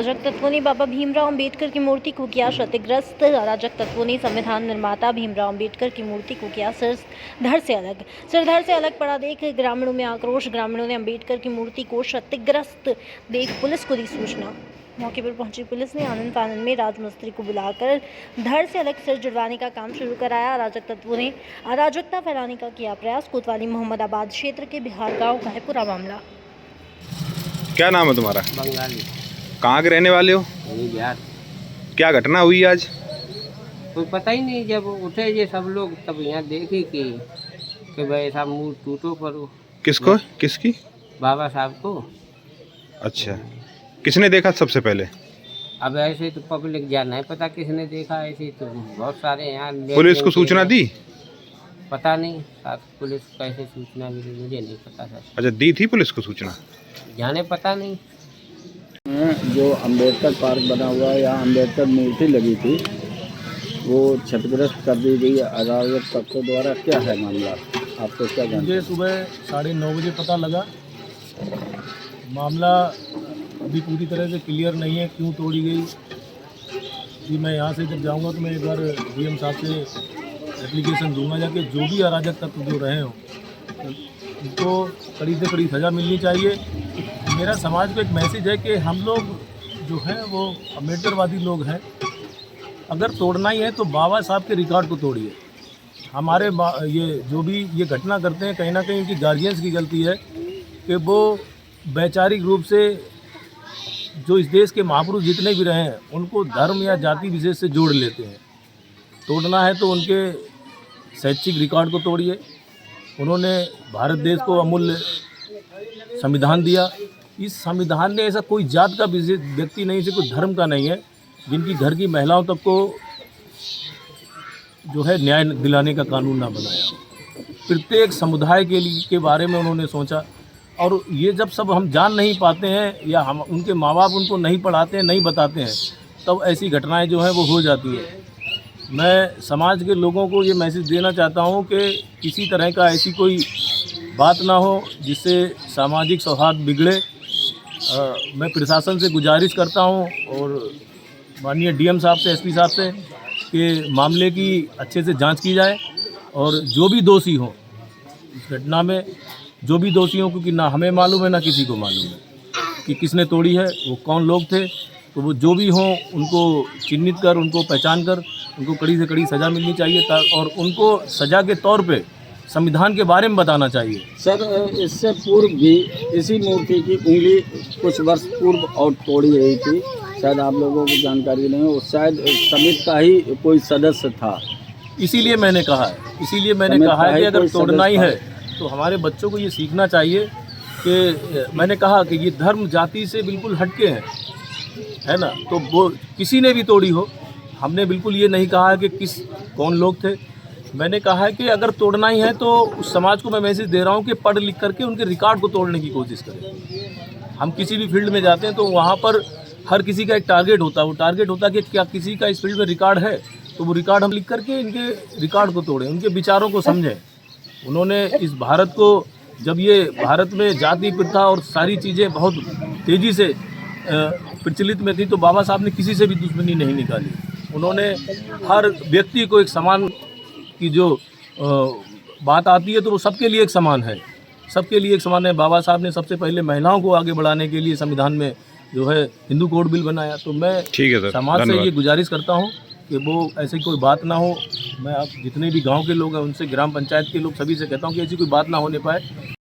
अराजक तत्वों ने बाबा भीमराव अंबेडकर की मूर्ति को किया क्षतिग्रस्त। अराजक तत्वों ने संविधान निर्माता भीमराव अंबेडकर की मूर्ति को किया सिरधड़ से अलग पड़ा देख ग्रामीणों में आक्रोश। ग्रामीणों ने अंबेडकर की मूर्ति को क्षतिग्रस्त देख पुलिस को दी सूचना। मौके पर पहुंची पुलिस ने आनन फानन में राजमिस्त्री को बुलाकर धड़ से अलग सिर जुड़वाने का काम शुरू कराया। अराजक तत्वों ने अराजकता फैलाने का किया प्रयास। कोतवाली मोहम्मदाबाद क्षेत्र के बिहार गांव का है पूरा मामला। क्या नाम है तुम्हारा? बंगाली। कहाँ के रहने वाले हो? बिहार। क्या घटना हुई आज? कोई पता ही नहीं, जब उठे ये सब लोग तब यहाँ देखे कि भाई साहब मुँह टूटो पर। किसको? किसकी? बाबा साहब को। अच्छा, किसने देखा सबसे पहले? अब ऐसे तो पब्लिक जा नहीं पता किसने देखा, ऐसे तो बहुत सारे यहाँ। पुलिस को सूचना दी? पता नहीं साहब, पुलिस को कैसे सूचना मिली मुझे नहीं पता सर। अच्छा, दी थी पुलिस को सूचना? जाने पता नहीं। जो अम्बेडकर पार्क बना हुआ है, यहाँ अम्बेडकर मूर्ति लगी थी, वो क्षतिग्रस्त कर दी गई अराजक तत्वों द्वारा। क्या है मामला, आपको क्या जानते? मुझे सुबह 9:30 बजे पता लगा। मामला अभी पूरी तरह से क्लियर नहीं है क्यों तोड़ी गई। कि मैं यहाँ से जब जाऊँगा तो मैं एक बार डीएम साहब से एप्लीकेशन दूंगा जाके, जो भी अराजक तत्व जो रहे हों उनको कड़ी से कड़ी सज़ा मिलनी चाहिए। मेरा समाज को एक मैसेज है कि हम लोग जो हैं वो अम्बेडकरवादी लोग हैं। अगर तोड़ना ही है तो बाबा साहब के रिकॉर्ड को तोड़िए। हमारे ये जो भी ये घटना करते हैं, कहीं ना कहीं उनकी गार्जियंस की गलती है कि वो वैचारिक रूप से जो इस देश के महापुरुष जितने भी रहे हैं उनको धर्म या जाति विशेष से जोड़ लेते हैं। तोड़ना है तो उनके शैक्षिक रिकॉर्ड को तोड़िए। उन्होंने भारत देश को अमूल्य संविधान दिया। इस संविधान ने ऐसा कोई जात का व्यक्ति नहीं से, कोई धर्म का नहीं है, जिनकी घर की महिलाओं तक को जो है न्याय दिलाने का कानून ना बनाया। प्रत्येक समुदाय के बारे में उन्होंने सोचा। और ये जब सब हम जान नहीं पाते हैं या हम उनके माँ बाप उनको नहीं पढ़ाते हैं, नहीं बताते हैं, तब ऐसी घटनाएं जो हैं वो हो जाती है। मैं समाज के लोगों को ये मैसेज देना चाहता हूँ कि किसी तरह का ऐसी कोई बात ना हो जिससे सामाजिक सौहार्द बिगड़े। मैं प्रशासन से गुजारिश करता हूँ और माननीय डीएम साहब से, एसपी साहब से कि मामले की अच्छे से जांच की जाए और जो भी दोषी हों इस घटना में, जो भी दोषी हों, क्योंकि ना हमें मालूम है ना किसी को मालूम है कि किसने तोड़ी है, वो कौन लोग थे, तो वो जो भी हों उनको चिन्हित कर, उनको पहचान कर, उनको कड़ी से कड़ी सज़ा मिलनी चाहिए और उनको सज़ा के तौर पे संविधान के बारे में बताना चाहिए। सर, इससे पूर्व भी इसी मूर्ति की उंगली कुछ वर्ष पूर्व और तोड़ी गई थी, शायद आप लोगों को जानकारी नहीं हो। शायद समिति का ही कोई सदस्य था, इसीलिए मैंने कहा है कि अगर तोड़ना ही है तो हमारे बच्चों को ये सीखना चाहिए कि मैंने कहा कि ये धर्म जाति से बिल्कुल हटके हैं, है ना। तो वो किसी ने भी तोड़ी हो, हमने बिल्कुल ये नहीं कहा है कि कौन लोग थे। मैंने कहा है कि अगर तोड़ना ही है तो उस समाज को मैं मैसेज दे रहा हूँ कि पढ़ लिख करके उनके रिकॉर्ड को तोड़ने की कोशिश करें। हम किसी भी फील्ड में जाते हैं तो वहाँ पर हर किसी का एक टारगेट होता है। वो टारगेट होता है कि क्या किसी का इस फील्ड में रिकॉर्ड है, तो वो रिकॉर्ड हम लिख करके इनके रिकॉर्ड को तोड़ें, उनके विचारों को समझें। उन्होंने इस भारत को, जब ये भारत में जाति प्रथा और सारी चीज़ें बहुत तेज़ी से प्रचलित में थी, तो बाबा साहब ने किसी से भी दुश्मनी नहीं निकाली। उन्होंने हर व्यक्ति को एक समान की जो बात आती है तो वो सबके लिए एक समान है, सबके लिए एक समान है। बाबा साहब ने सबसे पहले महिलाओं को आगे बढ़ाने के लिए संविधान में जो है हिंदू कोड बिल बनाया। तो मैं समाज से ये गुजारिश करता हूँ कि वो ऐसी कोई बात ना हो। मैं अब जितने भी गांव के लोग हैं उनसे, ग्राम पंचायत के लोग, सभी से कहता हूँ कि ऐसी कोई बात ना होने पाए।